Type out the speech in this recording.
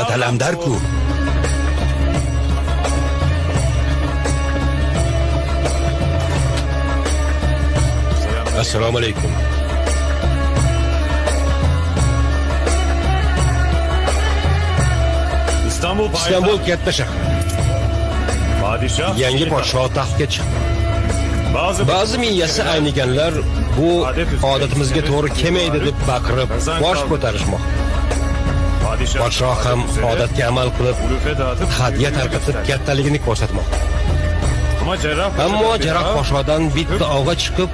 dadalamdar-ku. Assalomu alaykum. İstanbul katta shahar. Yangi podshoh taxtga chiqdi. Ba'zi miyasi ayniganlar bu odatimizga to'g'ri kelmaydi deb baqirib, bosh ko'tarishmoqda. Podshoh ham odatga amal qilib, hadya tarqatib kattaligini ko'rsatmoqda. Ammo jarroh podshohdan bitta ovga chiqib,